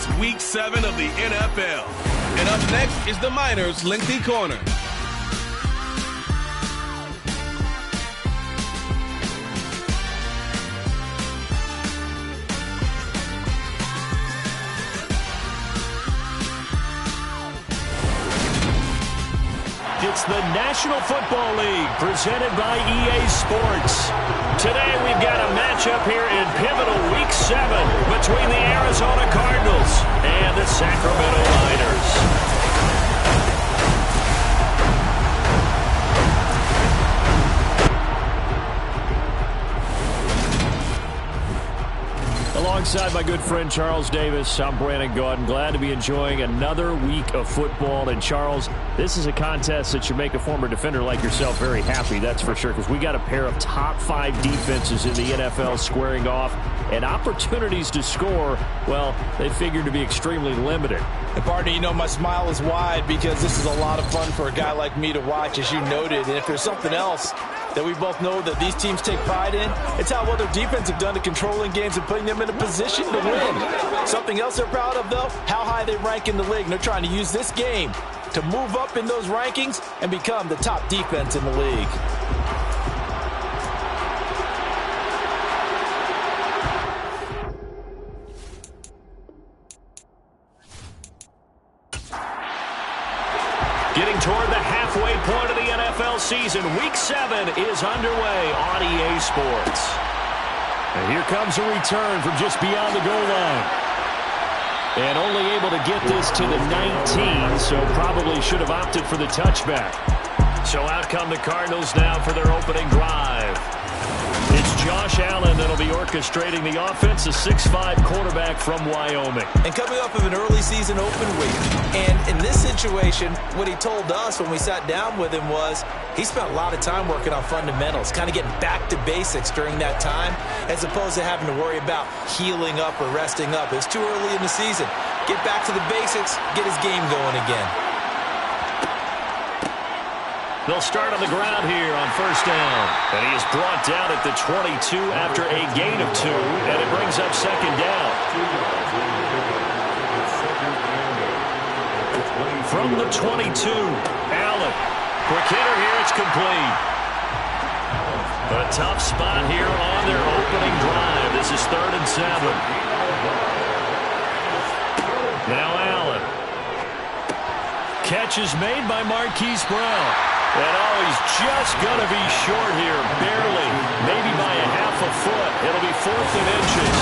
It's Week 7 of the NFL. And up next is the Miners' Lengthy Corner. It's the National Football League presented by EA Sports. Today we've got a matchup here in pivotal Week 7 between the Arizona Cardinals and the Sacramento Miners. Alongside my good friend Charles Davis, I'm Brandon Gaudin. Glad to be enjoying another week of football. And Charles, this is a contest that should make a former defender like yourself very happy, that's for sure, because we got a pair of top 5 defenses in the NFL squaring off, and opportunities to score, well, they figure to be extremely limited. And partner, you know my smile is wide because this is a lot of fun for a guy like me to watch, as you noted. And if there's something else that we both know that these teams take pride in, it's how well their defense have done at controlling games and putting them in a position to win. Something else they're proud of, though, how high they rank in the league. And they're trying to use this game to move up in those rankings and become the top defense in the league. Getting toward the halfway point of the NFL season, Week 7 is underway on EA Sports. And here comes a return from just beyond the goal line. And only able to get this to the 19, so probably should have opted for the touchback. So out come the Cardinals now for their opening drive. It's Josh Allen that'll be orchestrating the offense, a 6'5" quarterback from Wyoming. And coming off of an early season open week. And in this situation, what he told us when we sat down with him was he spent a lot of time working on fundamentals, kind of getting back to basics during that time, as opposed to having to worry about healing up or resting up. It's too early in the season. Get back to the basics, get his game going again. They'll start on the ground here on first down. And he is brought down at the 22 after a gain of 2, and it brings up second down. From the 22, Allen. Quick hitter here, it's complete. A tough spot here on their opening drive. This is 3rd and 7. Now Allen. Catch is made by Marquise Brown. And he's just going to be short here, barely, maybe by a half a foot. It'll be 4th and inches.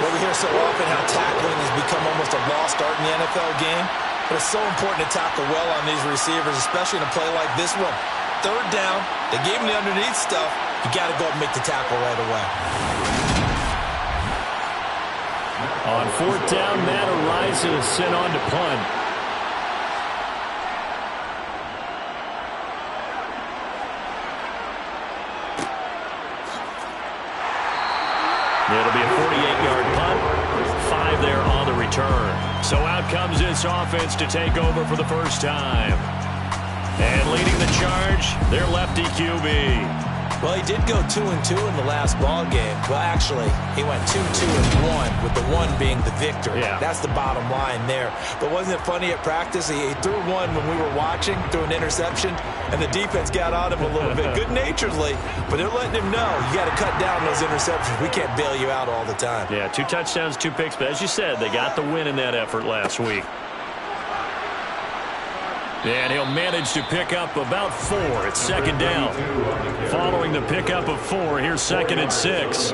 Well, we hear so often how tackling has become almost a lost art in the NFL game. But it's so important to tackle well on these receivers, especially in a play like this one. 3rd down, they gave him the underneath stuff. You got to go and make the tackle right away. On 4th down, Matt Araiza is sent on to punt. It'll be a 48-yard punt, 5 there on the return. So out comes this offense to take over for the first time. And leading the charge, their lefty QB. Well, he did go 2-2 in the last ball game. Well, actually, he went 2-2-1, with the 1 being the victor. Yeah. That's the bottom line there. But wasn't it funny at practice? He threw one when we were watching, threw an interception, and the defense got on him a little bit, good-naturedly. But they're letting him know, you got to cut down those interceptions. We can't bail you out all the time. Yeah, 2 touchdowns, 2 picks. But as you said, they got the win in that effort last week. And he'll manage to pick up about 4. It's 2nd down. Following the pickup of 4, here's 2nd and 6.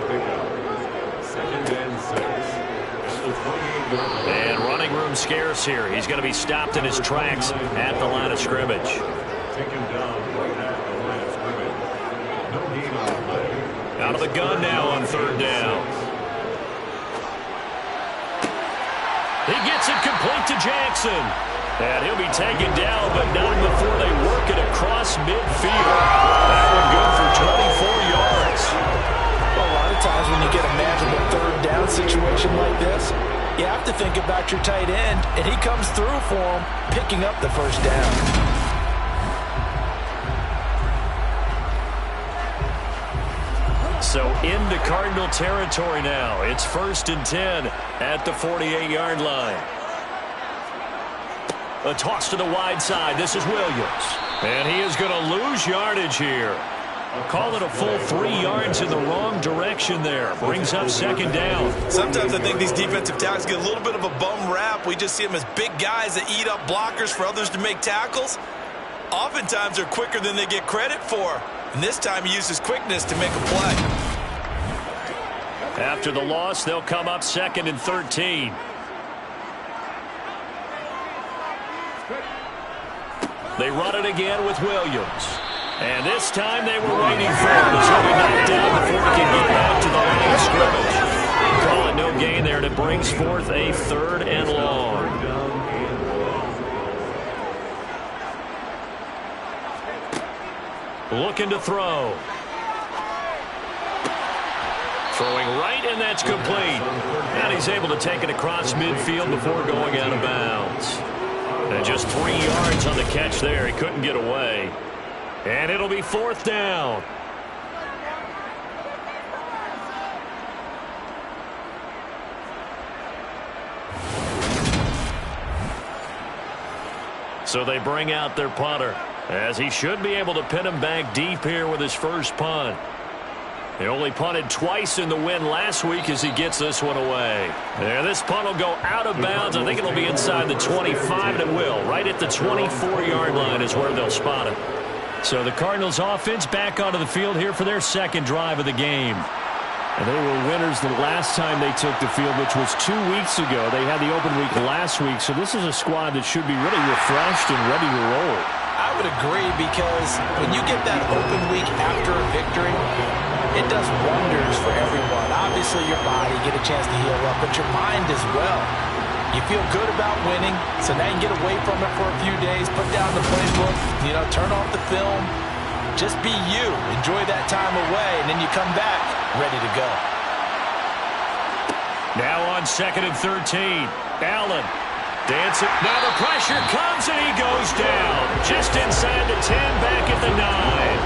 And running room scarce here. He's going to be stopped in his tracks at the line of scrimmage. Out of the gun now on 3rd down. He gets it complete to Jackson. And he'll be taken down, but not before they work it across midfield. That one good for 24 yards. Well, a lot of times when you get a magical 3rd down situation like this, you have to think about your tight end, and he comes through for him, picking up the first down. So into Cardinal territory now. It's 1st and 10 at the 48-yard line. A toss to the wide side. This is Williams. And he is going to lose yardage here. Call it a full 3 yards in the wrong direction there. Brings up second down. Sometimes I think these defensive tackles get a little bit of a bum rap. We just see them as big guys that eat up blockers for others to make tackles. Oftentimes they're quicker than they get credit for. And this time he uses quickness to make a play. After the loss, they'll come up 2nd and 13. They run it again with Williams. And this time they were waiting for him as he'll be knocked down before he can get back to the line of scrimmage. Call it no gain there, and it brings forth a 3rd and long. Looking to throw. Throwing right, and that's complete. And he's able to take it across midfield before going out of bounds. And just 3 yards on the catch there. He couldn't get away. And it'll be 4th down. So they bring out their punter, as he should be able to pin him back deep here with his first punt. He only punted twice in the win last week as he gets this one away. And this punt will go out of bounds. I think it'll be inside the 25, and it will. Right at the 24-yard line is where they'll spot it. So the Cardinals offense back onto the field here for their 2nd drive of the game. And they were winners the last time they took the field, which was 2 weeks ago. They had the open week last week, so this is a squad that should be really refreshed and ready to roll. I would agree, because when you get that open week after a victory, it does wonders for everyone. Obviously, your body, get a chance to heal up, but your mind as well. You feel good about winning, so now you can get away from it for a few days, put down the playbook, turn off the film. Just be you. Enjoy that time away, and then you come back ready to go. Now on 2nd and 13. Allen. Dancing. Now the pressure comes, and he goes down. Just inside the 10, back at the 9.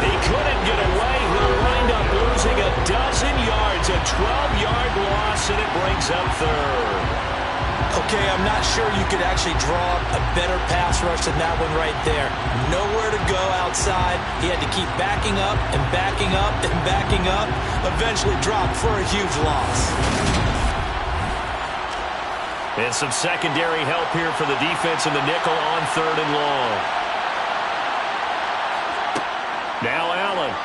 He couldn't get away. He'll wind up losing a dozen yards. A 12-yard loss, and it brings up 3rd. Okay, I'm not sure you could actually draw a better pass rush than that one right there. Nowhere to go outside. He had to keep backing up and backing up and backing up. Eventually dropped for a huge loss. And some secondary help here for the defense in the nickel on 3rd and long. Now Allen.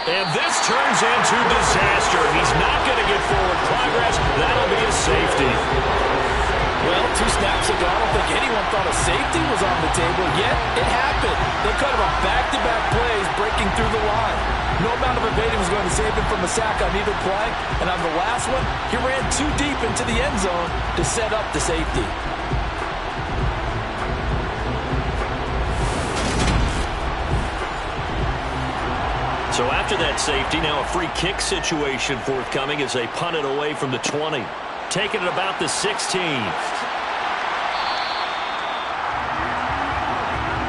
And this turns into disaster. He's not going to get forward progress. That'll be a safety. Well, 2 snaps ago, I don't think anyone thought a safety was on the table, yet it happened. They cut him on back-to-back plays, breaking through the line. No amount of evading was going to save him from a sack on either play. And on the last one, he ran too deep into the end zone to set up the safety. So after that safety, now a free kick situation forthcoming as they punt it away from the 20. Taking it about the 16.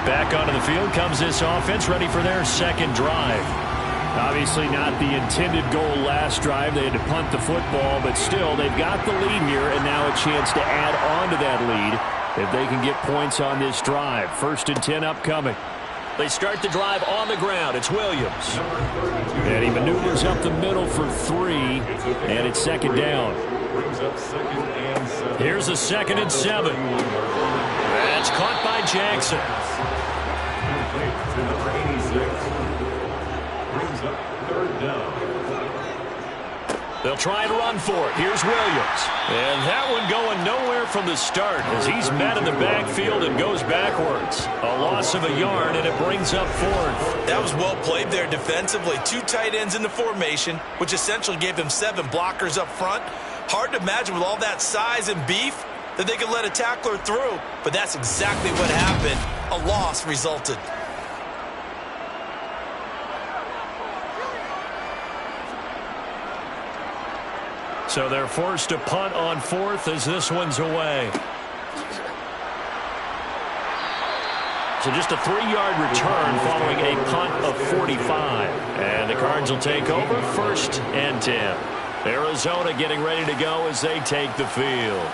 Back onto the field comes this offense, ready for their 2nd drive. Obviously not the intended goal last drive. They had to punt the football, but still, they've got the lead here, and now a chance to add on to that lead if they can get points on this drive. 1st and 10 upcoming. They start the drive on the ground. It's Williams. And he maneuvers up the middle for 3, and it's 2nd down. Here's a 2nd and 7. That's caught by Jackson. They'll try and run for it. Here's Williams. And that one going nowhere from the start as he's met in the backfield and goes backwards. A loss of a yard, and it brings up 4th. That was well played there defensively. 2 tight ends in the formation, which essentially gave them 7 blockers up front. Hard to imagine with all that size and beef that they could let a tackler through, but that's exactly what happened. A loss resulted. So they're forced to punt on 4th as this one's away. So just a 3-yard return following a punt of 45. And the Cards will take over 1st and 10. Arizona getting ready to go as they take the field.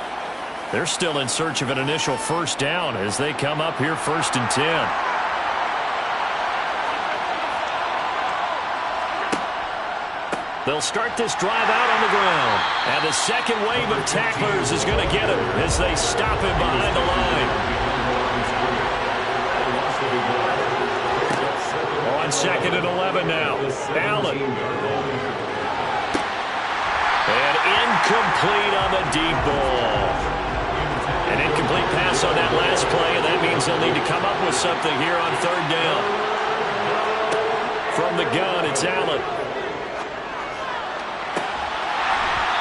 They're still in search of an initial first down as they come up here 1st and 10. They'll start this drive out on the ground. And the second wave of tacklers is going to get him as they stop him behind the line. On 2nd and 11 now. Allen. And incomplete on the deep ball. An incomplete pass on that last play, and that means they'll need to come up with something here on 3rd down. From the gun, it's Allen.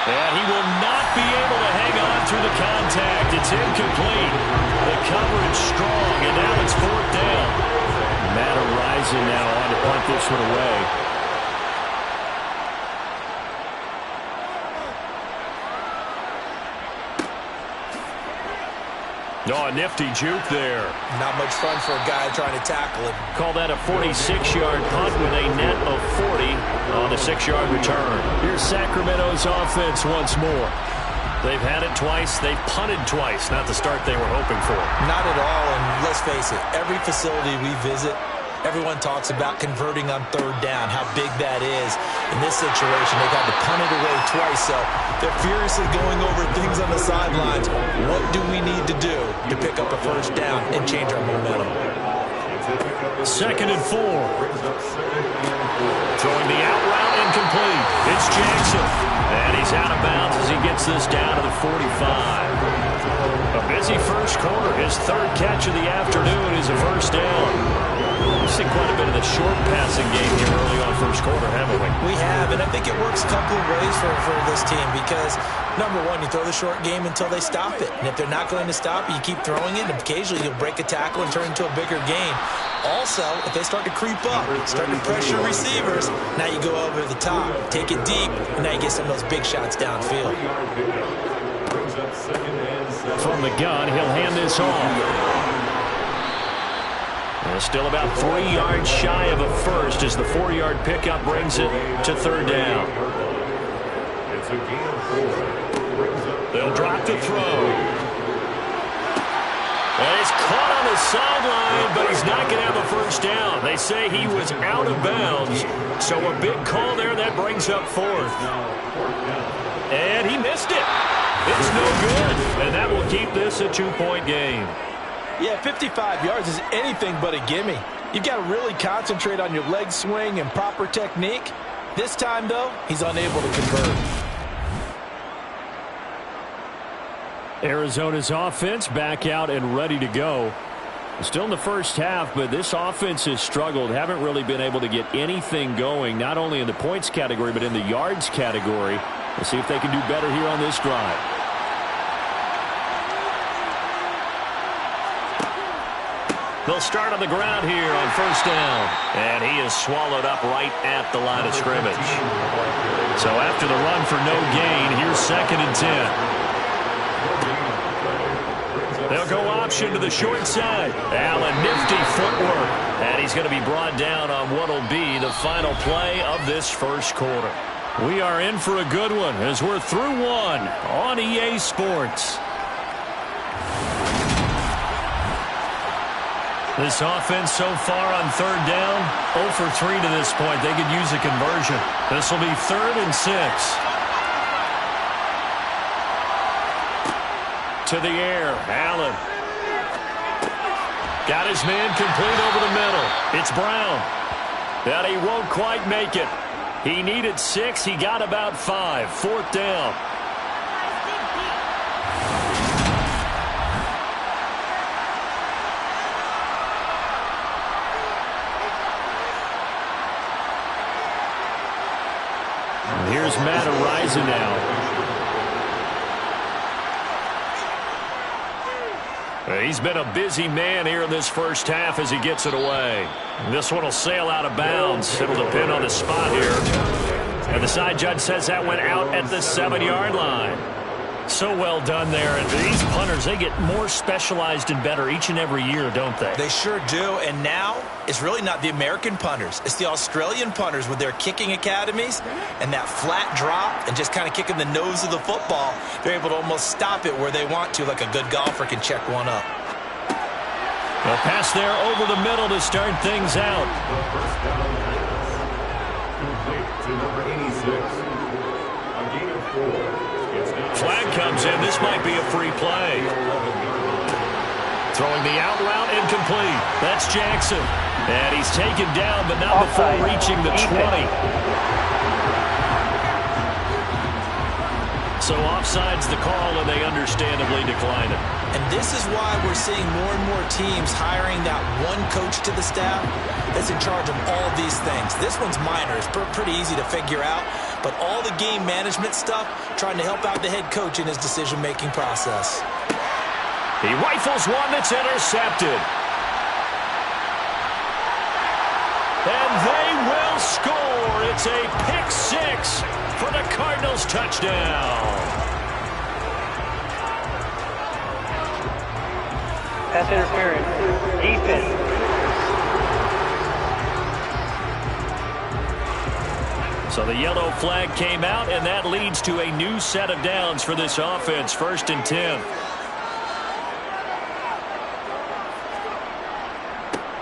And he will not be able to hang on through the contact. It's incomplete. The coverage strong, and now it's 4th down. Matt Horizon now on to punt this one away. Oh, a nifty juke there. Not much fun for a guy trying to tackle him. Call that a 46-yard punt with a net of 40 on the 6-yard return. Here's Sacramento's offense once more. They've had it twice. They've punted twice. Not the start they were hoping for. Not at all, and let's face it, every facility we visit, everyone talks about converting on 3rd down, how big that is. In this situation, they've had to punt it away twice, so they're furiously going over things on the sidelines. What do we need to do to pick up a 1st down and change our momentum? 2nd and 4. Throwing the out route incomplete. It's Jackson. And he's out of bounds as he gets this down to the 45. A busy first quarter. His 3rd catch of the afternoon is a 1st down. We've seen quite a bit of the short passing game here early on 1st quarter, haven't we? We have, and I think it works a couple of ways for this team because, number one, you throw the short game until they stop it. And if they're not going to stop it, you keep throwing it, and occasionally you'll break a tackle and turn it into a bigger gain. Also, if they start to creep up, start to pressure receivers, now you go over the top, take it deep, and now you get some of those big shots downfield. From the gun, he'll hand this off. Still about 3 yards shy of a first as the 4-yard pickup brings it to 3rd down. They'll drop the throw. And it's caught on the sideline, but he's not going to have a 1st down. They say he was out of bounds. So a big call there that brings up 4th. And he missed it. It's no good. And that will keep this a 2-point game. Yeah, 55 yards is anything but a gimme. You've got to really concentrate on your leg swing and proper technique. This time, though, he's unable to convert. Arizona's offense back out and ready to go. Still in the first half, but this offense has struggled. Haven't really been able to get anything going, not only in the points category, but in the yards category. Let's see if they can do better here on this drive. They'll start on the ground here on 1st down. And he is swallowed up right at the line of scrimmage. So after the run for no gain, here's 2nd and 10. They'll go option to the short side. Allen, nifty footwork. And he's going to be brought down on what will be the final play of this 1st quarter. We are in for a good one as we're through one on EA Sports. This offense so far on 3rd down, 0 for 3 to this point. They could use a conversion. This will be 3rd and 6. To the air, Allen. Got his man complete over the middle. It's Brown. But he won't quite make it. He needed 6. He got about 5. 4th down. Here's Matt Horizon now. He's been a busy man here in this first half as he gets it away. This one will sail out of bounds. It'll depend on the spot here. And the side judge says that went out at the 7-yard line. So well done there. And these punters, they get more specialized and better each and every year, don't they? They sure do. And now it's really not the American punters. It's the Australian punters with their kicking academies and that flat drop and just kind of kicking the nose of the football. They're able to almost stop it where they want to, like a good golfer can check one up. A pass there over the middle to start things out. Flag comes in. This might be a free play. Throwing the out route incomplete. That's Jackson. And he's taken down, but not before reaching the 20. So offside's the call, and they understandably decline it. And this is why we're seeing more and more teams hiring that one coach to the staff that's in charge of all these things. This one's minor. It's pretty easy to figure out. But all the game management stuff, trying to help out the head coach in his decision-making process. He rifles one that's intercepted. And they will score. It's a pick six for the Cardinals touchdown. Pass interference. Defense. So the yellow flag came out, and that leads to a new set of downs for this offense. 1st and 10.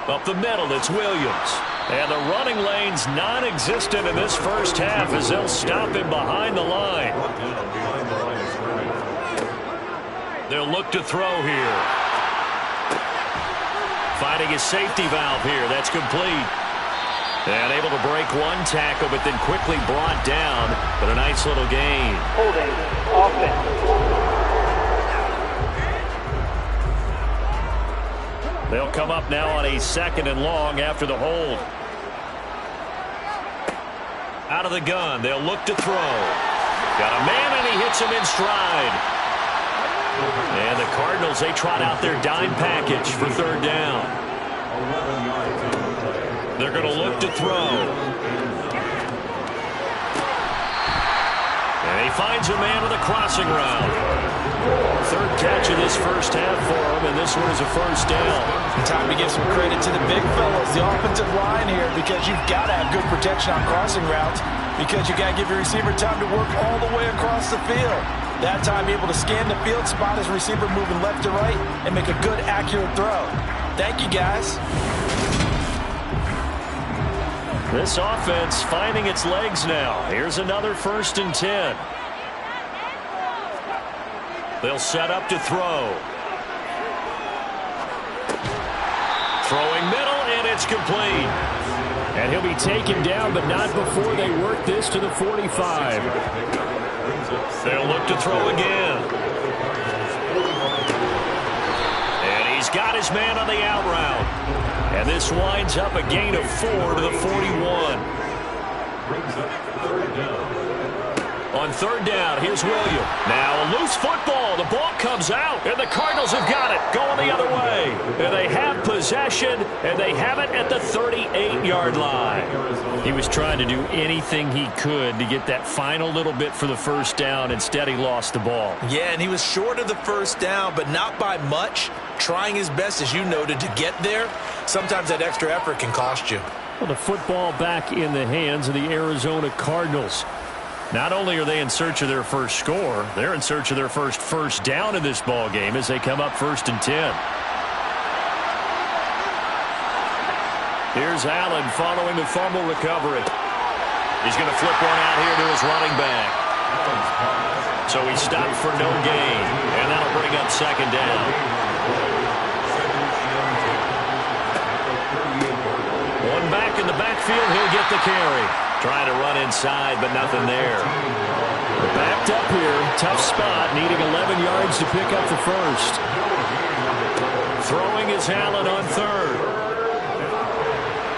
Up the middle, it's Williams. And the running lane's non-existent in this first half as they'll stop him behind the line. They'll look to throw here. Finding his safety valve here. That's complete. And able to break one tackle, but then quickly brought down. But a nice little gain. Holding. Offense. They'll come up now on a 2nd and long after the hold. Out of the gun. They'll look to throw. Got a man, and he hits him in stride. And the Cardinals, they trot out their dime package for 3rd down. They're going to look to throw. And he finds a man with a crossing route. 3rd catch of this first half for him, and this one is a 1st down. Time to give some credit to the big fellas, the offensive line here, because you've got to have good protection on crossing routes, because you got to give your receiver time to work all the way across the field. That time, be able to scan the field, spot his receiver moving left to right, and make a good, accurate throw. Thank you, guys. This offense finding its legs now. Here's another 1st and 10. They'll set up to throw. Throwing middle, and it's complete. And he'll be taken down, but not before they work this to the 45. They'll look to throw again. And he's got his man on the out route. And this winds up a gain of 4 to the 41. On 3rd down, here's Williams. Now a loose football. The ball comes out, and the Cardinals have got it going the other way. And they have possession, and they have it at the 38-yard line. He was trying to do anything he could to get that final little bit for the 1st down. Instead, he lost the ball. Yeah, and he was short of the 1st down, but not by much. Trying his best, as you noted, to get there. Sometimes that extra effort can cost you. Well, the football back in the hands of the Arizona Cardinals. Not only are they in search of their first score, they're in search of their first down in this ball game as they come up 1st and 10. Here's Allen following the fumble recovery. He's going to flip one out here to his running back. So he stopped for no gain, and that'll bring up 2nd down. One back in the backfield, he'll get the carry. Trying to run inside, but nothing there. Backed up here, tough spot, needing 11 yards to pick up the 1st. Throwing is Allen on 3rd.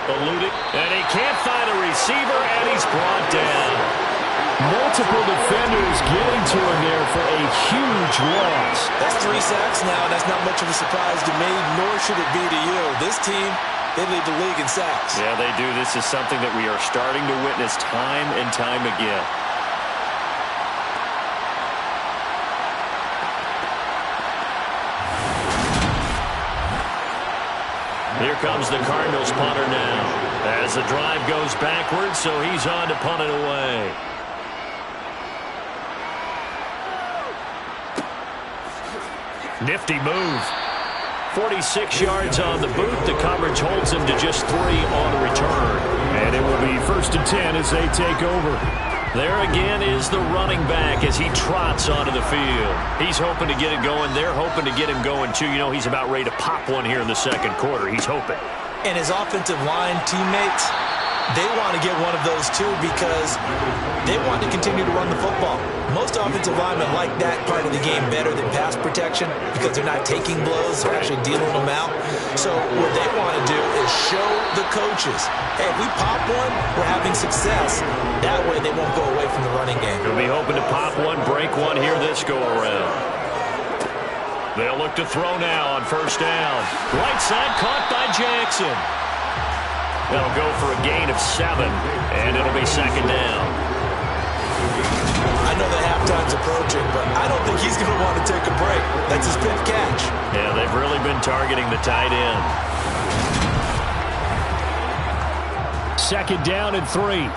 Eluded, and he can't find a receiver, and he's brought down. Multiple defenders getting to him there for a huge loss. That's 3 sacks now, and that's not much of a surprise to me, nor should it be to you. This team, they lead the league in sacks. Yeah, they do. This is something that we are starting to witness time and time again. Here comes the Cardinals punter now. As the drive goes backwards, so he's on to punt it away. Nifty move. 46 yards on the boot. The coverage holds him to just 3 on the return. And it will be 1st and 10 as they take over. There again is the running back as he trots onto the field. He's hoping to get it going. They're hoping to get him going, too. You know, he's about ready to pop one here in the second quarter. He's hoping. And his offensive line teammates, they want to get one of those, too, because they want to continue to run the football. Most offensive linemen like that part of the game better than pass protection because they're not taking blows. They're actually dealing them out. So what they want to do is show the coaches, hey, if we pop one, we're having success. That way they won't go away from the running game. They'll be hoping to pop one, break one here this go-around. They'll look to throw now on 1st down. Right side caught by Jackson. That'll go for a gain of 7, and it'll be 2nd down. I know the halftime's approaching, but I don't think he's going to want to take a break. That's his 5th catch. Yeah, they've really been targeting the tight end. 2nd down and 3.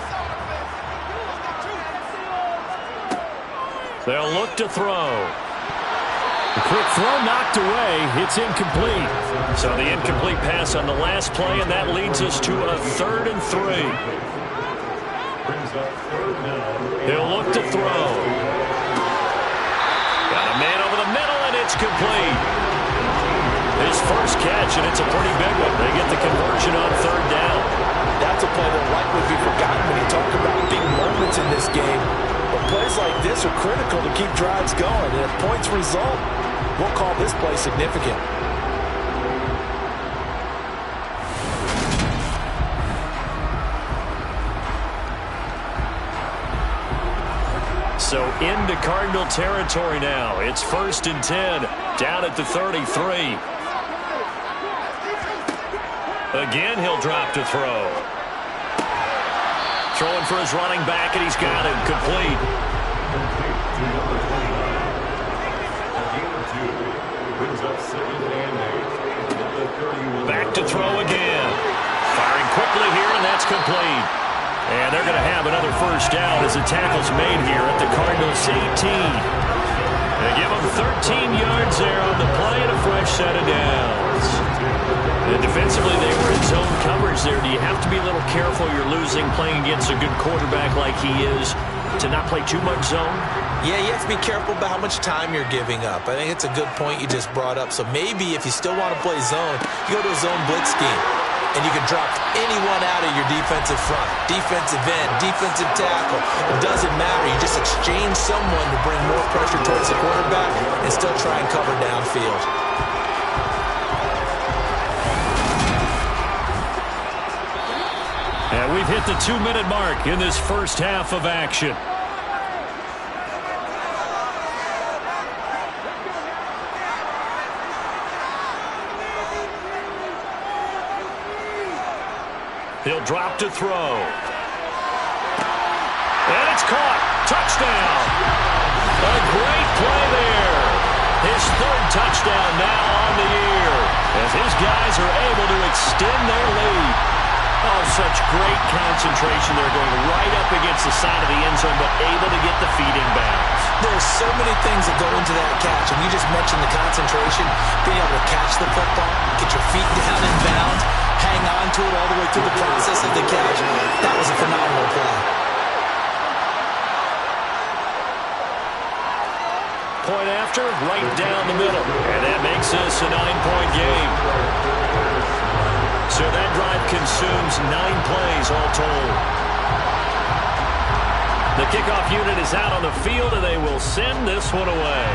They'll look to throw. The quick throw knocked away. It's incomplete. So the incomplete pass on the last play, and that leads us to a 3rd and 3. He'll look to throw. Got a man over the middle, and it's complete. His first catch, and it's a pretty big one. They get the conversion on 3rd down. That's a play that will likely be forgotten when you talk about big moments in this game. But plays like this are critical to keep drives going. And if points result, we'll call this play significant. So into Cardinal territory now. It's 1st and 10, down at the 33. Again, he'll drop to throw. Throwing for his running back, and he's got him complete. Back to throw again. Firing quickly here, and that's complete. And they're going to have another 1st down as the tackle's made here at the Cardinals' 18. They give them 13 yards there on the play and a fresh set of downs. And defensively, they were in zone coverage there. Do you have to be a little careful? You're losing, playing against a good quarterback like he is, to not play too much zone? Yeah, you have to be careful about how much time you're giving up. I think it's a good point you just brought up. So maybe if you still want to play zone, you go to a zone blitz scheme. And you can drop anyone out of your defensive front. Defensive end, defensive tackle. It doesn't matter. You just exchange someone to bring more pressure towards the quarterback and still try and cover downfield. And we've hit the 2-minute mark in this first half of action. He'll drop to throw. And it's caught. Touchdown. A great play there. His 3rd touchdown now on the year as his guys are able to extend their lead. Oh, such great concentration. They're going right up against the side of the end zone, but able to get the feet in bounds. There's so many things that go into that catch, and you just mentioned the concentration, being able to catch the football, get your feet down in bounds, hang on to it all the way through the process of the catch. That was a phenomenal play. Point after, right down the middle. And that makes this a 9-point game. So that drive consumes 9 plays all told. The kickoff unit is out on the field, and they will send this one away.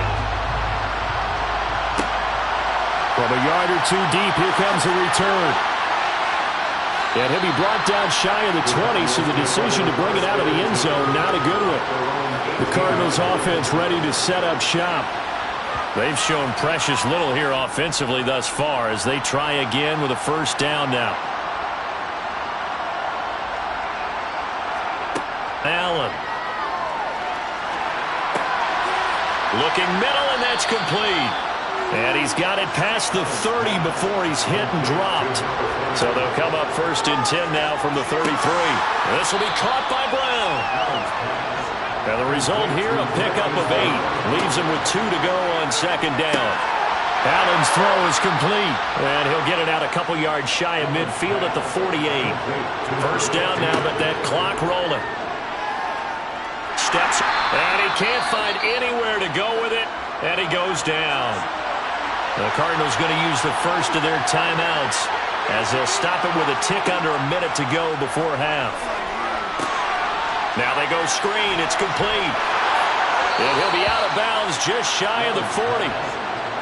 From a yard or 2 deep, here comes a return. And he'll be brought down shy of the 20, so the decision to bring it out of the end zone, not a good one. The Cardinals offense ready to set up shop. They've shown precious little here offensively thus far as they try again with a 1st down now. Allen. Looking middle, and that's complete. And he's got it past the 30 before he's hit and dropped. So they'll come up 1st and 10 now from the 33. This will be caught by Brown. And the result here, a pickup of 8. Leaves him with 2 to go on 2nd down. Allen's throw is complete. And he'll get it out a couple yards shy of midfield at the 48. 1st down now, but that clock rolling. Steps, and he can't find anywhere to go with it. And he goes down. The Cardinals going to use the first of their timeouts as they'll stop it with a tick under a minute to go before half. Now they go screen. It's complete. And he'll be out of bounds just shy of the 40.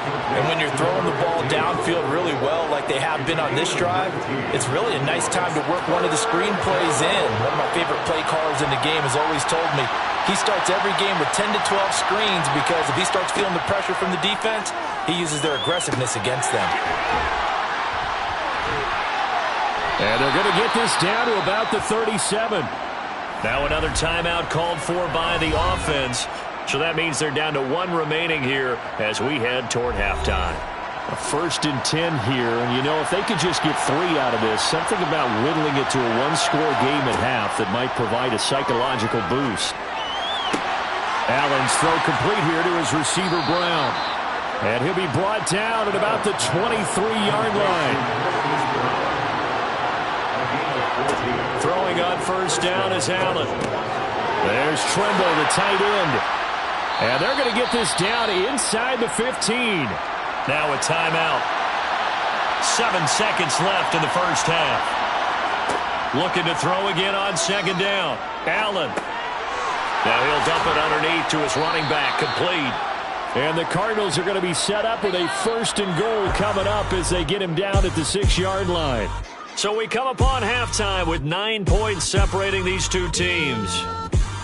And when you're throwing the ball downfield really well like they have been on this drive, it's really a nice time to work one of the screen plays in. One of my favorite play callers in the game has always told me he starts every game with 10 to 12 screens because if he starts feeling the pressure from the defense, he uses their aggressiveness against them. And they're going to get this down to about the 37. Now another timeout called for by the offense. So that means they're down to 1 remaining here as we head toward halftime. A 1st and 10 here, and you know, if they could just get 3 out of this, something about whittling it to a 1-score game at half that might provide a psychological boost. Allen's throw complete here to his receiver, Brown. And he'll be brought down at about the 23-yard line. Throwing on 1st down is Allen. There's Trimble, the tight end. And they're going to get this down inside the 15. Now a timeout. 7 seconds left in the 1st half. Looking to throw again on 2nd down. Allen. Now he'll dump it underneath to his running back. Complete. And the Cardinals are going to be set up with a 1st and goal coming up as they get him down at the 6-yard line. So we come upon halftime with 9 points separating these two teams.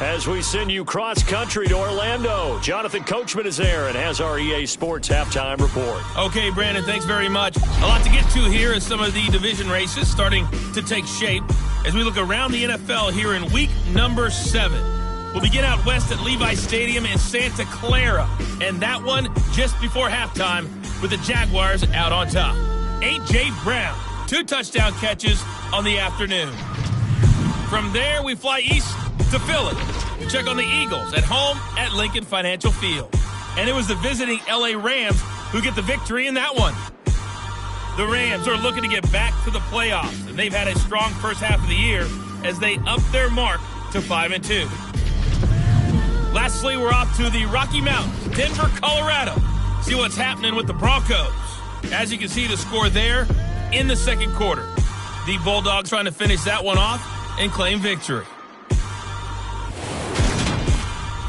As we send you cross-country to Orlando, Jonathan Coachman is there and has our EA Sports halftime report. Okay, Brandon, thanks very much. A lot to get to here as some of the division races starting to take shape as we look around the NFL here in week number 7. We'll begin out west at Levi Stadium in Santa Clara, and that one just before halftime with the Jaguars out on top. A.J. Brown, 2 touchdown catches on the afternoon. From there, we fly east to Philly to check on the Eagles at home at Lincoln Financial Field. And it was the visiting L.A. Rams who get the victory in that one. The Rams are looking to get back to the playoffs, and they've had a strong first half of the year as they up their mark to 5-2. Lastly, we're off to the Rocky Mountains, Denver, Colorado. See what's happening with the Broncos. As you can see, the score there in the 2nd quarter. The Bulldogs trying to finish that one off and claim victory.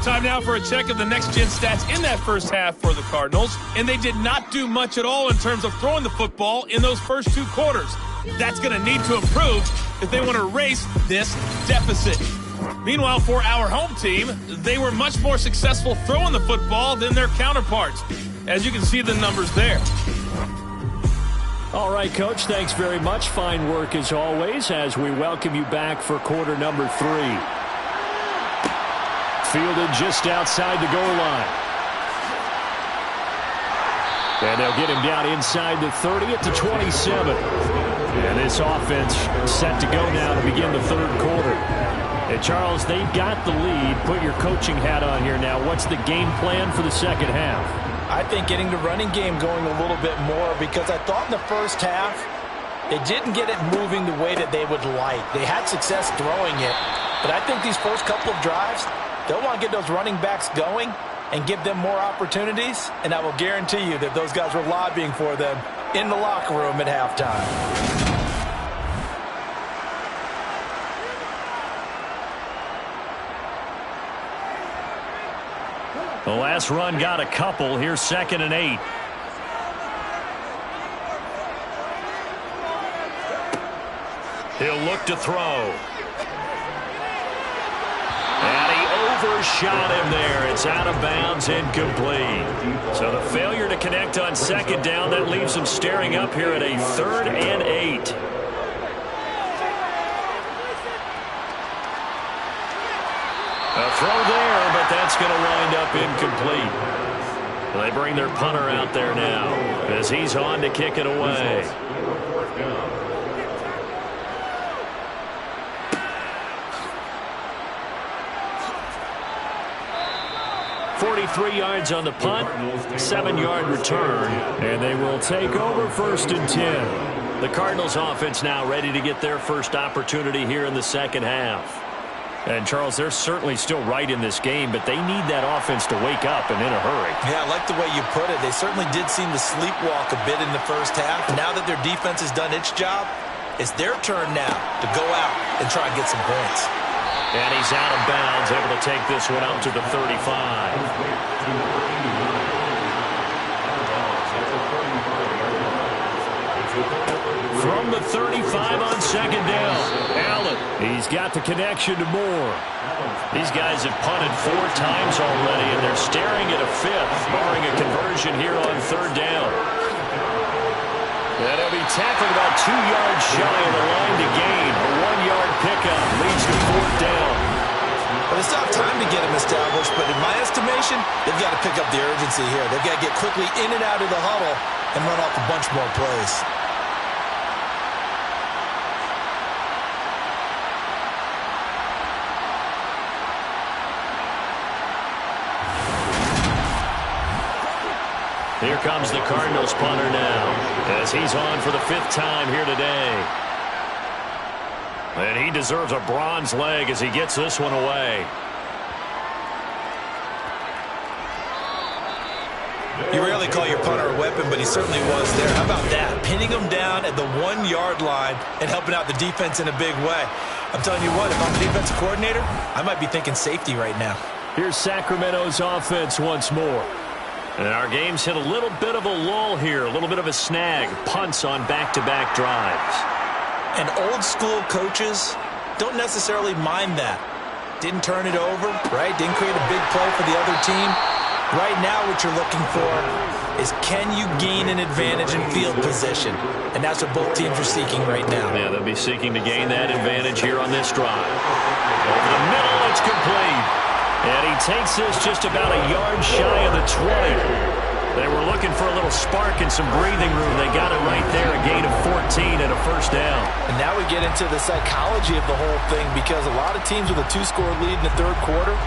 Time now for a check of the next-gen stats in that first half for the Cardinals. And they did not do much at all in terms of throwing the football in those first 2 quarters. That's going to need to improve if they want to erase this deficit. Meanwhile, for our home team, they were much more successful throwing the football than their counterparts. As you can see the numbers there. All right, Coach, thanks very much. Fine work as always as we welcome you back for quarter number 3. Fielded just outside the goal line. And they'll get him down inside the 30 at the 27. And this offense set to go now to begin the 3rd quarter. And Charles, they've got the lead. Put your coaching hat on here now. What's the game plan for the 2nd half? I think getting the running game going a little bit more because I thought in the first half they didn't get it moving the way that they would like. They had success throwing it, but I think these first couple of drives, they'll want to get those running backs going and give them more opportunities, and I will guarantee you that those guys were lobbying for them in the locker room at halftime. The last run got a couple. Here's 2nd and 8. He'll look to throw. And he overshot him there. It's out of bounds, incomplete. So the failure to connect on 2nd down, that leaves him staring up here at a 3rd and 8. A throw there, but that's going to wind up incomplete. They bring their punter out there now as he's on to kick it away. 43 yards on the punt, 7-yard return, and they will take over 1st and 10. The Cardinals offense now ready to get their first opportunity here in the second half. And, Charles, they're certainly still right in this game, but they need that offense to wake up and in a hurry. Yeah, I like the way you put it. They certainly did seem to sleepwalk a bit in the first half. Now that their defense has done its job, it's their turn now to go out and try and get some points. And he's out of bounds, able to take this one out to the 35. From the 35 on 2nd down, Allen. He's got the connection to Moore. These guys have punted 4 times already, and they're staring at a 5th, barring a conversion here on 3rd down. And he'll be tackled about 2 yards shy of the line to gain. A 1-yard pickup leads to 4th down. Well, they still have time to get him established, but in my estimation, they've got to pick up the urgency here. They've got to get quickly in and out of the huddle and run off a bunch more plays. Here comes the Cardinals punter now as he's on for the 5th time here today. And he deserves a bronze leg as he gets this one away. You rarely call your punter a weapon, but he certainly was there. How about that? Pinning him down at the 1-yard line and helping out the defense in a big way. I'm telling you what, if I'm a defensive coordinator, I might be thinking safety right now. Here's Sacramento's offense once more. And our game's hit a little bit of a lull here, a little bit of a snag. Punts on back-to-back drives. And old-school coaches don't necessarily mind that. Didn't turn it over, right? Didn't create a big play for the other team. Right now what you're looking for is can you gain an advantage in field position? And that's what both teams are seeking right now. Yeah, they'll be seeking to gain that advantage here on this drive. Over the middle, it's complete. And he takes this just about a yard shy of the 20. They were looking for a little spark and some breathing room. They got it right there, a gain of 14 and a 1st down. And now we get into the psychology of the whole thing because a lot of teams with a 2-score lead in the 3rd quarter,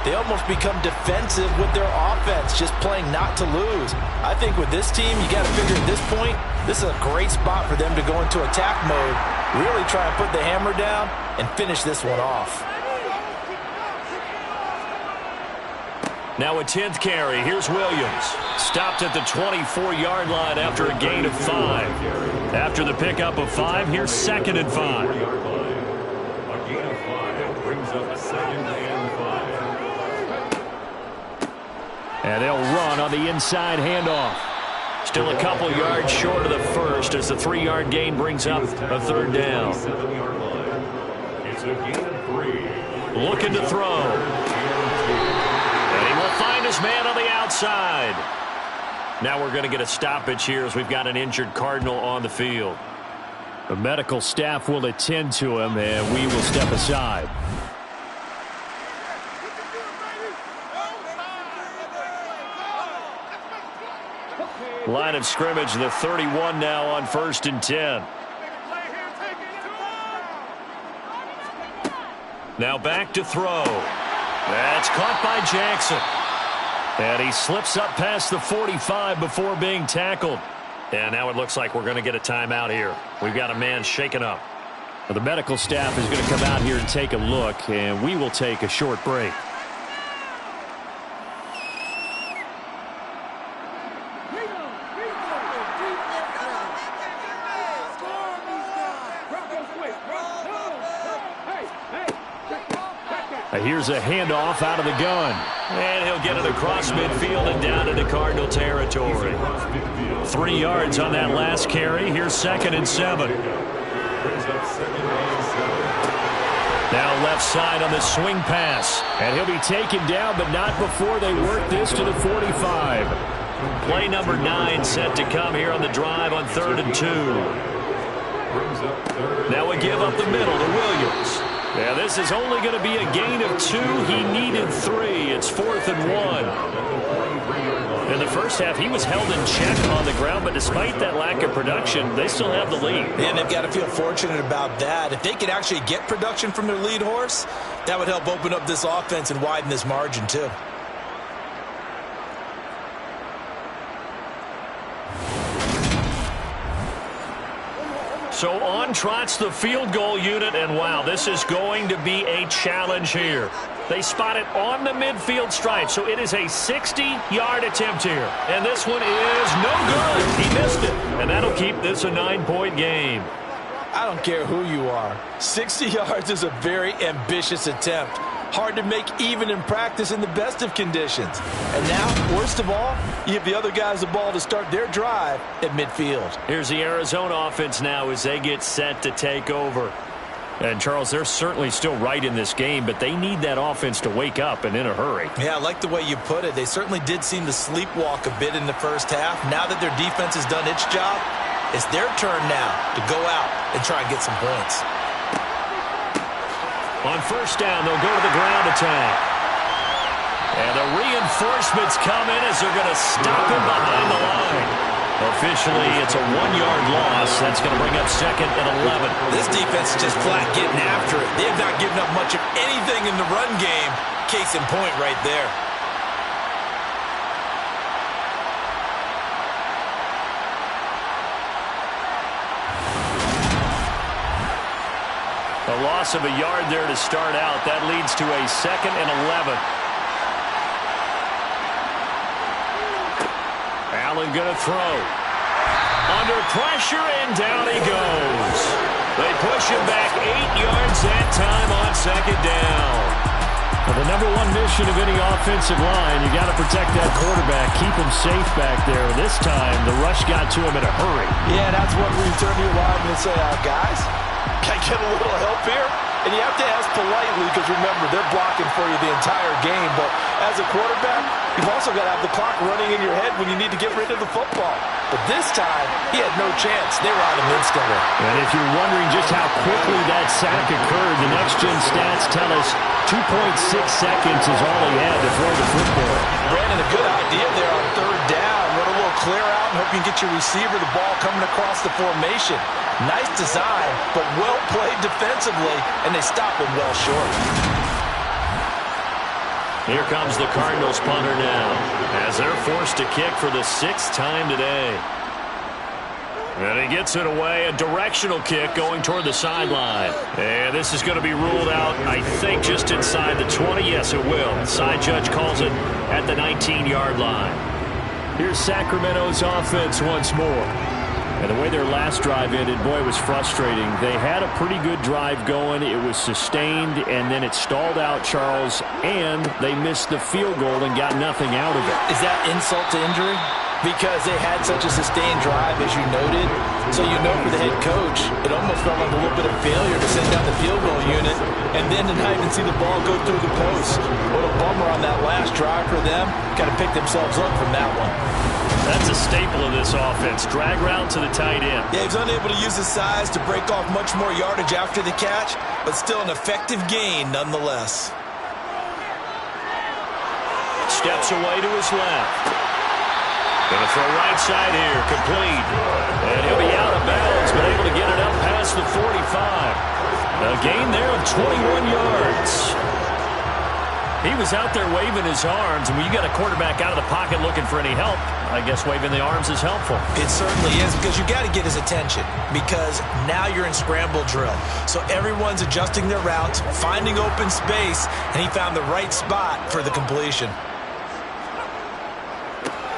they almost become defensive with their offense, just playing not to lose. I think with this team, you got to figure at this point, this is a great spot for them to go into attack mode, really try and put the hammer down and finish this one off. Now a 10th carry. Here's Williams. Stopped at the 24-yard line after a gain of 5. After the pickup of 5, here's 2nd and 5. A gain of 5 brings up 2nd and 5. And they'll run on the inside handoff. Still a couple yards short of the 1st as the 3-yard gain brings up a 3rd down. It's a gain of 3. Looking to throw. Find his man on the outside. Now we're going to get a stoppage here as we've got an injured Cardinal on the field. The medical staff will attend to him, and we will step aside. Line of scrimmage, the 31 now on 1st and 10. Now back to throw. That's caught by Jackson. And he slips up past the 45 before being tackled. And now it looks like we're going to get a timeout here. We've got a man shaken up. Well, the medical staff is going to come out here and take a look, and we will take a short break. Here's a handoff out of the gun. And he'll get it across midfield and down into Cardinal territory. 3 yards on that last carry. Here's 2nd and 7. Now left side on the swing pass. And he'll be taken down, but not before they work this to the 45. Play number 9 set to come here on the drive on 3rd and 2. Now we give up the middle to Williams. Yeah, this is only going to be a gain of 2. He needed 3. It's 4th and 1. In the first half, he was held in check on the ground, but despite that lack of production, they still have the lead. And they've got to feel fortunate about that. If they could actually get production from their lead horse, that would help open up this offense and widen this margin too. So on trots the field goal unit, and wow, this is going to be a challenge here. They spot it on the midfield stripe, so it is a 60-yard attempt here. And this one is no good. He missed it, and that'll keep this a 9-point game. I don't care who you are. 60 yards is a very ambitious attempt. Hard to make even in practice in the best of conditions. And now, worst of all, you give the other guys the ball to start their drive at midfield. Here's the Arizona offense now as they get set to take over. And, Charles, they're certainly still right in this game, but they need that offense to wake up and in a hurry. Yeah, I like the way you put it. They certainly did seem to sleepwalk a bit in the first half. Now that their defense has done its job, it's their turn now to go out and try and get some points. On first down, they'll go to the ground attack. And the reinforcements come in as they're going to stop him behind the line. Officially, it's a 1-yard loss. That's going to bring up 2nd and 11. This defense is just flat getting after it. They have not given up much of anything in the run game. Case in point right there. A loss of a yard there to start out. That leads to a 2nd and 11. Allen going to throw. Under pressure, and down he goes. They push him back 8 yards that time on 2nd down. Well, the number one mission of any offensive line, you got to protect that quarterback, keep him safe back there. This time, the rush got to him in a hurry. Yeah, that's what we turn to your lineman and say, guys, can I get a little help here? And you have to ask politely because, remember, they're blocking for you the entire game. But as a quarterback, you've also got to have the clock running in your head when you need to get rid of the football. But this time, he had no chance. They were on him instantly. And if you're wondering just how quickly that sack occurred, the next-gen stats tell us 2.6 seconds is all he had to throw the football. Brandon, a good idea there on 3rd down. Run a little clear out and hope you can get your receiver the ball coming across the formation. Nice design, but well played defensively, and they stop him well short. Here comes the Cardinals punter now, as they're forced to kick for the 6th time today. And he gets it away, a directional kick going toward the sideline. And this is going to be ruled out, I think, just inside the 20. Yes, it will. Side judge calls it at the 19-yard line. Here's Sacramento's offense once more. And the way their last drive ended, boy, it was frustrating. They had a pretty good drive going. It was sustained, and then it stalled out, Charles, and they missed the field goal and got nothing out of it. Is that insult to injury? Because they had such a sustained drive, as you noted. So you know for the head coach, it almost felt like a little bit of failure to send down the field goal unit and then to not even see the ball go through the post. What a bummer on that last drive for them. Got to pick themselves up from that one. That's a staple of this offense. Drag route to the tight end. Yeah, he's unable to use his size to break off much more yardage after the catch, but still an effective gain nonetheless. Steps away to his left. Going to throw right side here, complete. And he'll be out of bounds, but able to get it up past the 45. A gain there of 21 yards. He was out there waving his arms, and when you got a quarterback out of the pocket looking for any help, I guess waving the arms is helpful. It certainly is, because you got to get his attention, because now you're in scramble drill. So everyone's adjusting their routes, finding open space, and he found the right spot for the completion.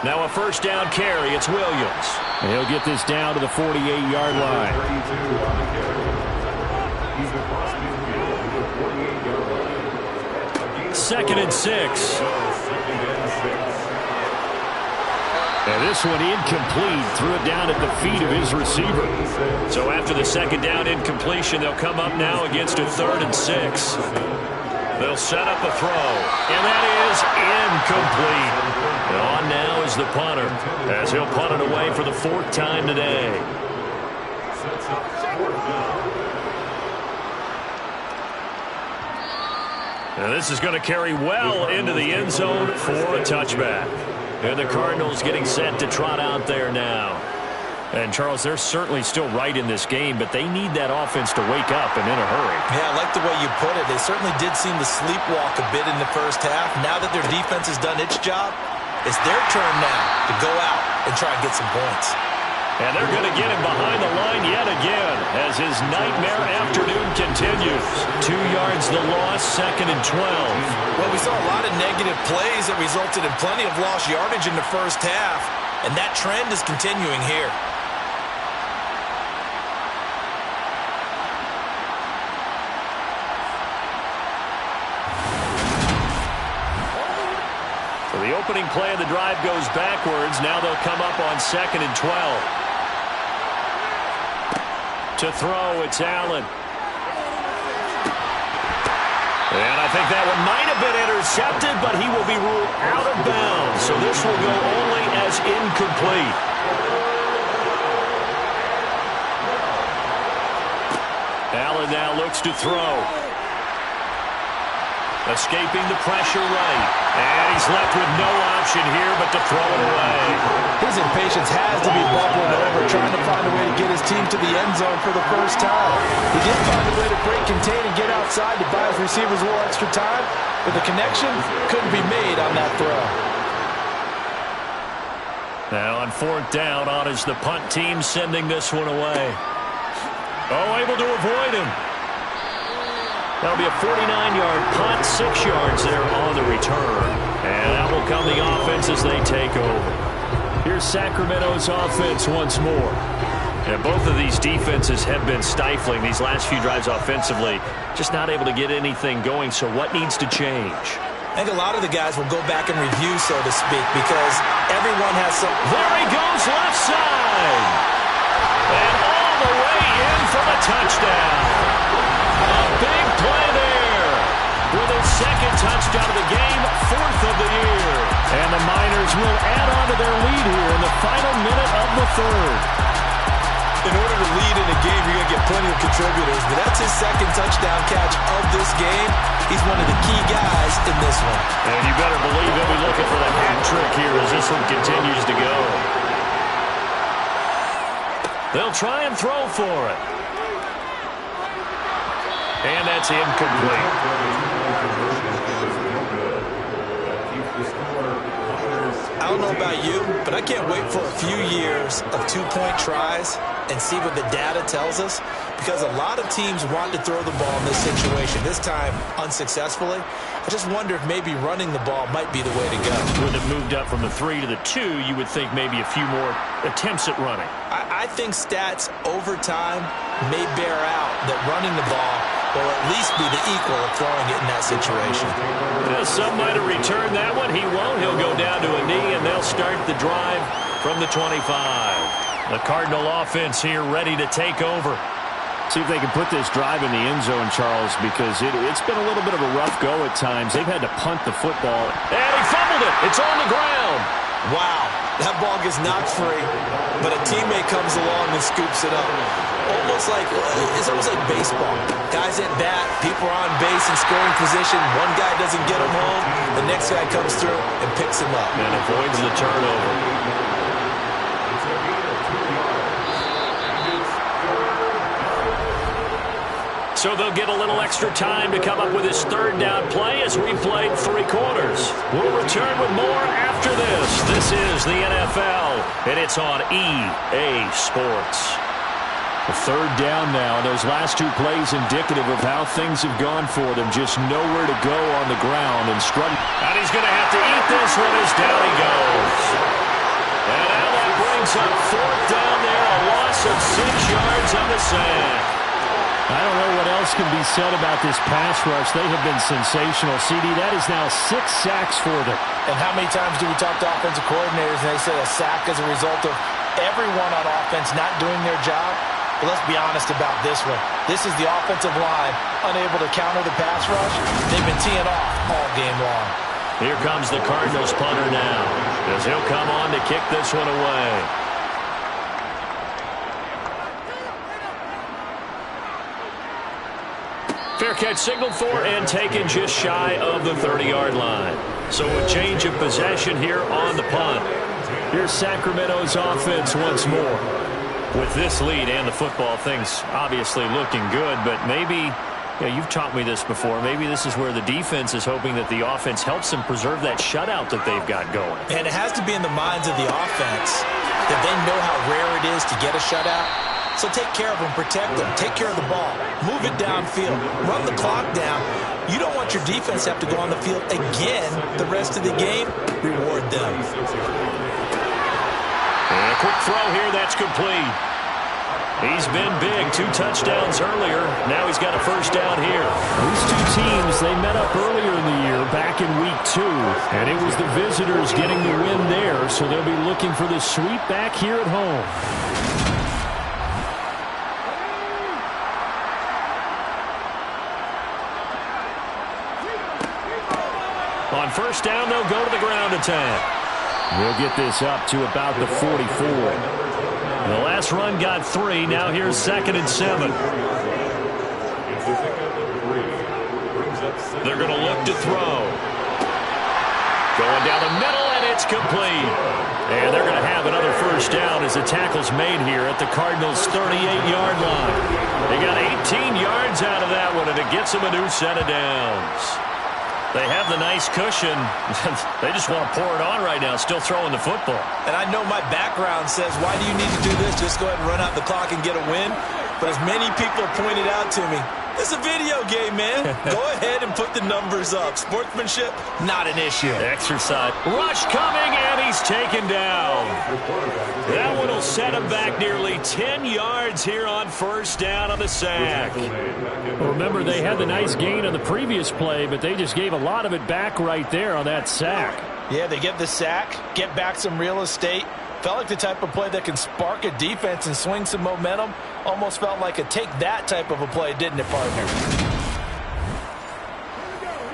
Now a first down carry. It's Williams. And he'll get this down to the 48-yard line. Second and 6. And this one incomplete. Threw it down at the feet of his receiver. So after the second down incompletion, they'll come up now against a 3rd and 6. They'll set up a throw. And that is incomplete. And on now is the punter, as he'll punt it away for the 4th time today. And this is going to carry well into the end zone for a touchback. And the Cardinals getting set to trot out there now. And, Charles, they're certainly still right in this game, but they need that offense to wake up and in a hurry. Yeah, I like the way you put it. They certainly did seem to sleepwalk a bit in the first half. Now that their defense has done its job, it's their turn now to go out and try and get some points. And they're going to get him behind the line yet again as his nightmare afternoon continues. 2 yards the loss, 2nd and 12. Well, we saw a lot of negative plays that resulted in plenty of lost yardage in the first half, and that trend is continuing here. So the opening play of the drive goes backwards. Now they'll come up on 2nd and 12. To throw, it's Allen. And I think that one might have been intercepted, but he will be ruled out of bounds. So this will go only as incomplete. Allen now looks to throw. Escaping the pressure right. And he's left with no option here but to throw it away. His impatience has to be bubbling over, trying to find a way to get his team to the end zone for the first time. He did find a way to break contain and get outside to buy his receivers a little extra time, but the connection couldn't be made on that throw. Now on 4th down, on is the punt team sending this one away. Oh, able to avoid him. That'll be a 49-yard punt, 6 yards there on the return. And that will come the offense as they take over. Here's Sacramento's offense once more. And both of these defenses have been stifling these last few drives offensively. Just not able to get anything going, so what needs to change? I think a lot of the guys will go back and review, so to speak, because everyone has some... There he goes, left side! And all the way in for the touchdown. A big play there with his 2nd touchdown of the game, 4th of the year. And the Miners will add on to their lead here in the final minute of the 3rd. In order to lead in a game, you're going to get plenty of contributors, but that's his 2nd touchdown catch of this game. He's one of the key guys in this one. And you better believe he'll be looking for the hat trick here as this one continues to go. They'll try and throw for it. And that's incomplete. I don't know about you, but I can't wait for a few years of 2-point tries and see what the data tells us, because a lot of teams want to throw the ball in this situation, this time unsuccessfully. I just wonder if maybe running the ball might be the way to go. Would have moved up from the 3 to the 2, you would think maybe a few more attempts at running. I think stats over time may bear out that running the ball will at least be the equal of throwing it in that situation. Well, some might have returned that one. He won't. He'll go down to a knee, and they'll start the drive from the 25. The Cardinal offense here ready to take over. See if they can put this drive in the end zone, Charles, because it's been a little bit of a rough go at times. They've had to punt the football. And he fumbled it. It's on the ground. Wow, that ball gets knocked free, but a teammate comes along and scoops it up. It's almost like baseball. Guys at bat, people are on base in scoring position. One guy doesn't get him home. The next guy comes through and picks him up. And avoids the turnover. So they'll get a little extra time to come up with his 3rd down play as we played 3 quarters. We'll return with more after this. This is the NFL, and it's on EA Sports. The 3rd down now. Those last 2 plays indicative of how things have gone for them. Just nowhere to go on the ground and struggling. And he's going to have to eat this one as down he goes. And now that brings up 4th down there. A loss of 6 yards on the sack. I don't know what else can be said about this pass rush. They have been sensational. CD, that is now 6 sacks for them. And how many times do we talk to offensive coordinators and they say a sack is a result of everyone on offense not doing their job? But let's be honest about this one. This is the offensive line unable to counter the pass rush. They've been teeing off all game long. Here comes the Cardinals punter now as he'll come on to kick this one away. Fair catch signaled for and taken just shy of the 30-yard line. So a change of possession here on the punt. Here's Sacramento's offense once more. With this lead and the football, things obviously looking good, but maybe, you've taught me this before, maybe this is where the defense is hoping that the offense helps them preserve that shutout that they've got going. And it has to be in the minds of the offense that they know how rare it is to get a shutout. So take care of them, protect them, take care of the ball, move it downfield, run the clock down. You don't want your defense to have to go on the field again the rest of the game. Reward them. And a quick throw here, that's complete. He's been big, 2 touchdowns earlier. Now he's got a first down here. These two teams, they met up earlier in the year, back in week 2. And it was the visitors getting the win there, so they'll be looking for the sweep back here at home. On first down, they'll go to the ground attack. We'll get this up to about the 44. The last run got 3. Now here's 2nd and 7. They're going to look to throw. Going down the middle, and it's complete. And they're going to have another first down as the tackle's made here at the Cardinals' 38-yard line. They got 18 yards out of that one, and it gets them a new set of downs. They have the nice cushion. They just want to pour it on right now, still throwing the football. And I know my background says, why do you need to do this? Just go ahead and run out the clock and get a win. But as many people pointed out to me, this is a video game, man. Go ahead and put the numbers up. Sportsmanship, not an issue. Exercise. Rush coming, and he's taken down. That one will set him back nearly 10 yards here on first down on the sack. Well, remember, they had the nice gain on the previous play, but they just gave a lot of it back right there on that sack. Yeah, they get the sack, get back some real estate. Felt like the type of play that can spark a defense and swing some momentum. Almost felt like a take that type of a play, didn't it, partner?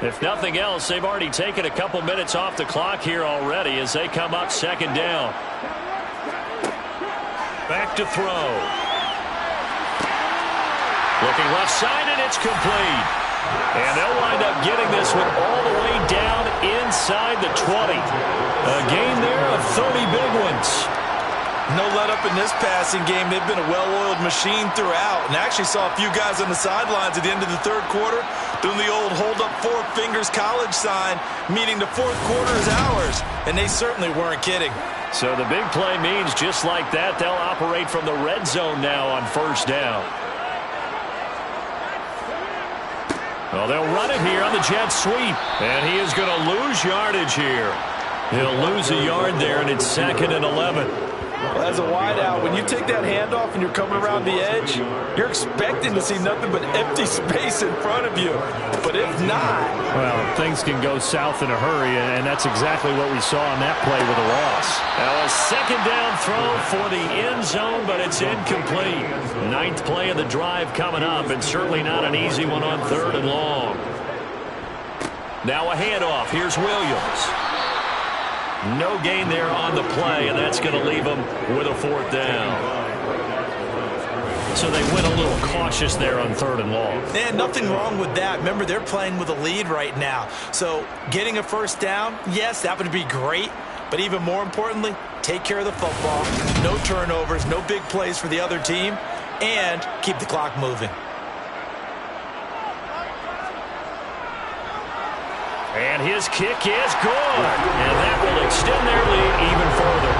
If nothing else, they've already taken a couple minutes off the clock here already as they come up 2nd down. Back to throw. Looking left side, and it's complete. And they'll wind up getting this one all the way down inside the 20. A gain there of 30 big ones. No let up in this passing game. They've been a well-oiled machine throughout. And I actually saw a few guys on the sidelines at the end of the 3rd quarter doing the old hold up 4 fingers college sign, meaning the 4th quarter is ours. And they certainly weren't kidding. So the big play means just like that, they'll operate from the red zone now on first down. Well, they'll run it here on the jet sweep. And he is going to lose yardage here. He'll lose a yard there, and it's 2nd and 11. Well, as a wideout, when you take that handoff and you're coming around the edge, you're expecting to see nothing but empty space in front of you. But if not... Well, things can go south in a hurry, and that's exactly what we saw on that play with a loss. Now a 2nd down throw for the end zone, but it's incomplete. 9th play of the drive coming up, and certainly not an easy one on 3rd and long. Now a handoff. Here's Williams. No gain there on the play, and that's going to leave them with a 4th down. So they went a little cautious there on 3rd and long. And nothing wrong with that. Remember, they're playing with a lead right now. So getting a first down, yes, that would be great. But even more importantly, take care of the football. No turnovers, no big plays for the other team, and keep the clock moving. And his kick is good. And that will extend their lead even further.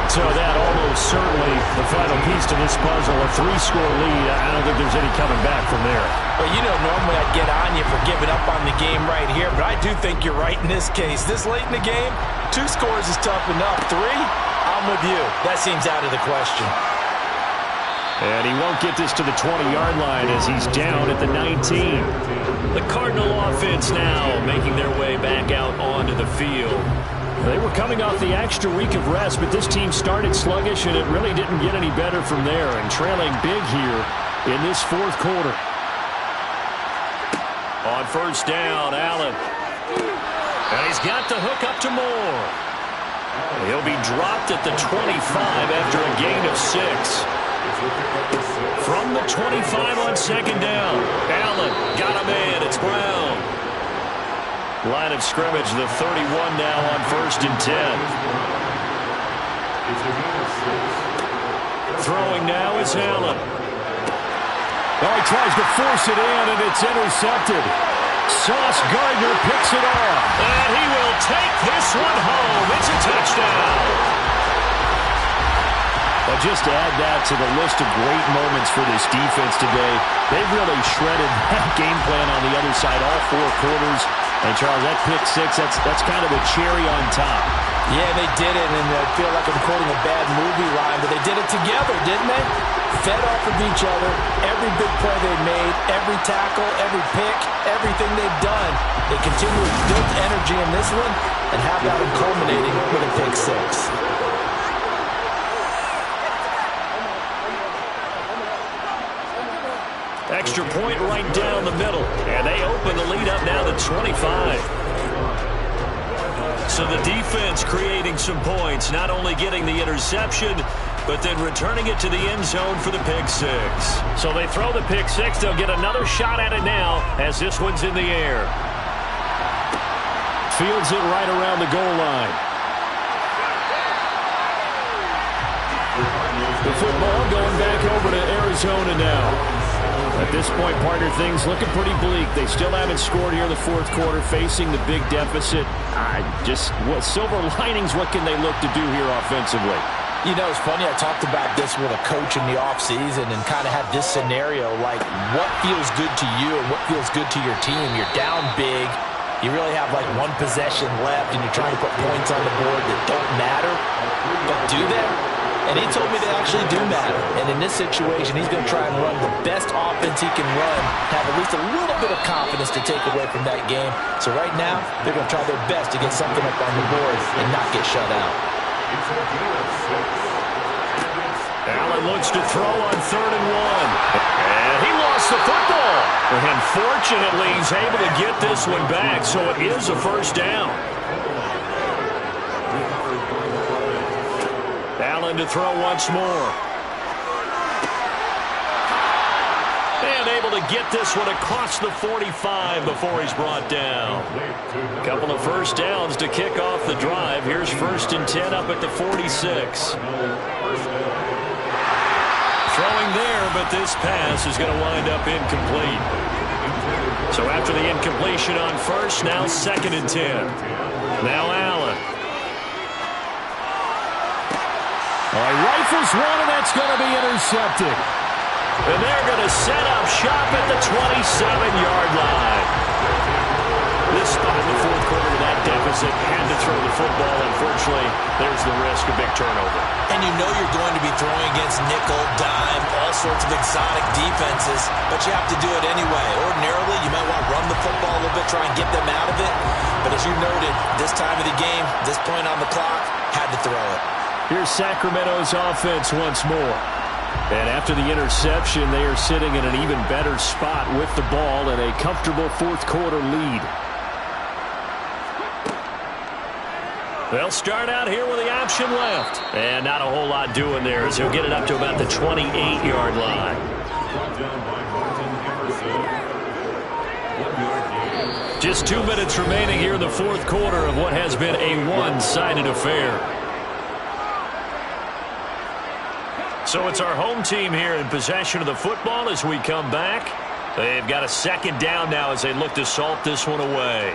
So that almost certainly the final piece to this puzzle, a 3-score lead. I don't think there's any coming back from there. Well, you know, normally I'd get on you for giving up on the game right here, but I do think you're right in this case. This late in the game, 2 scores is tough enough. 3, I'm with you. That seems out of the question. And he won't get this to the 20-yard line as he's down at the 19. The Cardinal offense now making their way back out onto the field. They were coming off the extra week of rest, but this team started sluggish, and it really didn't get any better from there, and trailing big here in this 4th quarter. On first down, Allen. And he's got the hook up to Moore. He'll be dropped at the 25 after a gain of 6. From the 25 on 2nd down. Allen got come in. It's Brown. Line of scrimmage, the 31 now on 1st and 10. Throwing now is Allen. Oh, he tries to force it in, and it's intercepted. Sauce Gardner picks it off. And he will take this one home. It's a touchdown. Well, just to add that to the list of great moments for this defense today, they've really shredded that game plan on the other side all 4 quarters. And, Charles, that pick 6, that's kind of a cherry on top. Yeah, they did it, and I feel like I'm quoting a bad movie line, but they did it together, didn't they? Fed off of each other, every big play they made, every tackle, every pick, everything they've done. They continue to build energy in this one, and how about them culminating with a pick 6? Extra point right down the middle. And they open the lead up now to 25. So the defense creating some points, not only getting the interception, but then returning it to the end zone for the pick 6. So they throw the pick 6. They'll get another shot at it now as this one's in the air. Fields it right around the goal line. The football going back over to Arizona now. At this point, partner, things looking pretty bleak. They still haven't scored here in the 4th quarter, facing the big deficit. What silver linings, what can they look to do here offensively? You know, it's funny, I talked about this with a coach in the offseason and kind of had this scenario, like what feels good to you and what feels good to your team. You're down big. You really have like 1 possession left, and you're trying to put points on the board that don't matter. But do they? And he told me they actually do matter. And in this situation, he's going to try and run the best offense he can run, have at least a little bit of confidence to take away from that game. So right now, they're going to try their best to get something up on the board and not get shut out. Allen looks to throw on 3rd and 1. And he lost the football. And fortunately, he's able to get this one back, so it is a 1st down. Allen to throw once more. And able to get this one across the 45 before he's brought down. A couple of 1st downs to kick off the drive. Here's 1st and 10 up at the 46. Throwing there, but this pass is going to wind up incomplete. So after the incompletion on 1st, now 2nd and 10. Now Allen. He rifles one, and that's going to be intercepted. And they're going to set up shop at the 27-yard line. This spot in the 4th quarter of that deficit had to throw the football. Unfortunately, there's the risk of big turnover. And you know you're going to be throwing against nickel, dime, all sorts of exotic defenses, but you have to do it anyway. Ordinarily, you might want to run the football a little bit, try and get them out of it. But as you noted, this time of the game, this point on the clock, had to throw it. Here's Sacramento's offense once more. And after the interception, they are sitting in an even better spot with the ball and a comfortable 4th quarter lead. They'll start out here with the option left. And not a whole lot doing there as he'll get it up to about the 28-yard line. Just 2 minutes remaining here in the 4th quarter of what has been a one-sided affair. So it's our home team here in possession of the football as we come back. They've got a 2nd down now as they look to salt this one away.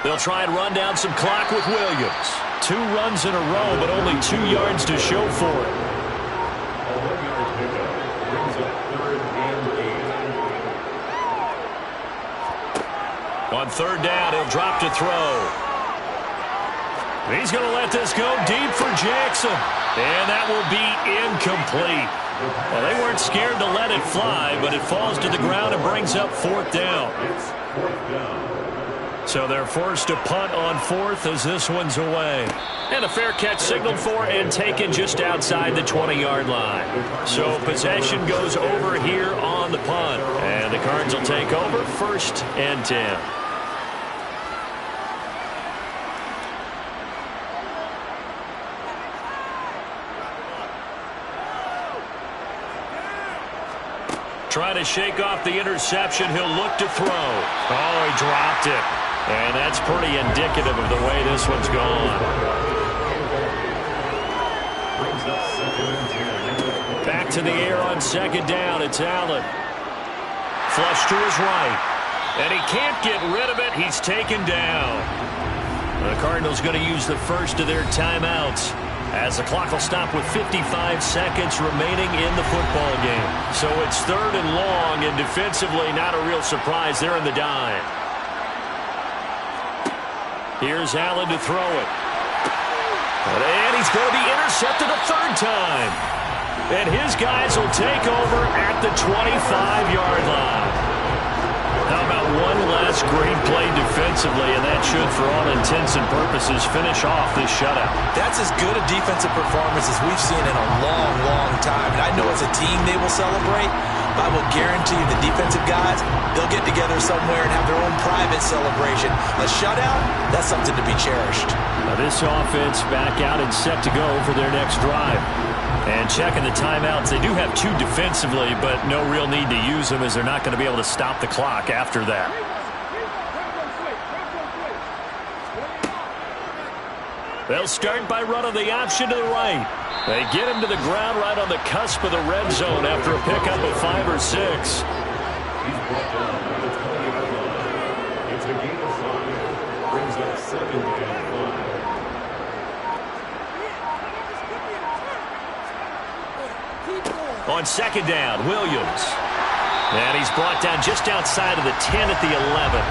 They'll try and run down some clock with Williams. 2 runs in a row, but only 2 yards to show for it. On 3rd down, he'll drop to throw. He's going to let this go deep for Jackson. And that will be incomplete. Well, they weren't scared to let it fly, but it falls to the ground and brings up 4th down. So they're forced to punt on 4th as this one's away. And a fair catch signaled for and taken just outside the 20-yard line. So possession goes over here on the punt. And the Cards will take over 1st and 10. Trying to shake off the interception. He'll look to throw. Oh, he dropped it. And that's pretty indicative of the way this one's gone. Back to the air on second down. It's Allen. Flush to his right. And he can't get rid of it. He's taken down. The Cardinals going to use the first of their timeouts, as the clock will stop with 55 seconds remaining in the football game. So it's 3rd and long, and defensively not a real surprise. They're in the dime. Here's Allen to throw it. And he's going to be intercepted a 3rd time. And his guys will take over at the 25-yard line. How about one last great play defensively, and that should, for all intents and purposes, finish off this shutout. That's as good a defensive performance as we've seen in a long, long time. And I know as a team they will celebrate, but I will guarantee you the defensive guys, they'll get together somewhere and have their own private celebration. A shutout, that's something to be cherished. Now this offense back out and set to go for their next drive. And checking the timeouts, they do have 2 defensively, but no real need to use them as they're not going to be able to stop the clock after that. They'll start by running the option to the right. They get him to the ground right on the cusp of the red zone after a pickup of 5 or 6. He's brought down at the 20-yard line. It's a gain of 5. Brings up 2nd and 5. On second down, Williams. And he's brought down just outside of the 10 at the 11.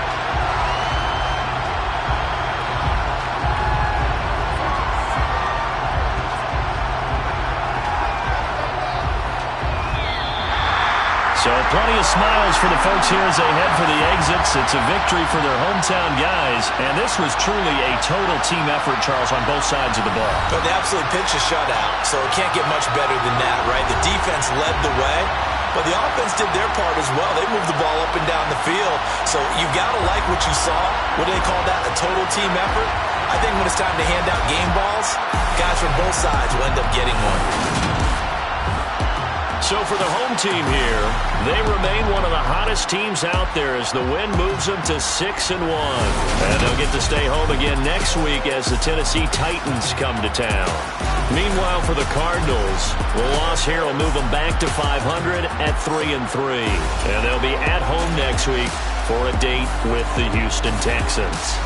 So plenty of smiles for the folks here as they head for the exits. It's a victory for their hometown guys. And this was truly a total team effort, Charles, on both sides of the ball. But they absolutely pitched a shutout, so it can't get much better than that, right? The defense led the way, but the offense did their part as well. They moved the ball up and down the field. So you've got to like what you saw. What do they call that? A total team effort? I think when it's time to hand out game balls, guys from both sides will end up getting one. So for the home team here, they remain one of the hottest teams out there as the win moves them to 6-1. And they'll get to stay home again next week as the Tennessee Titans come to town. Meanwhile, for the Cardinals, the loss here will move them back to 500 at 3-3. And they'll be at home next week for a date with the Houston Texans.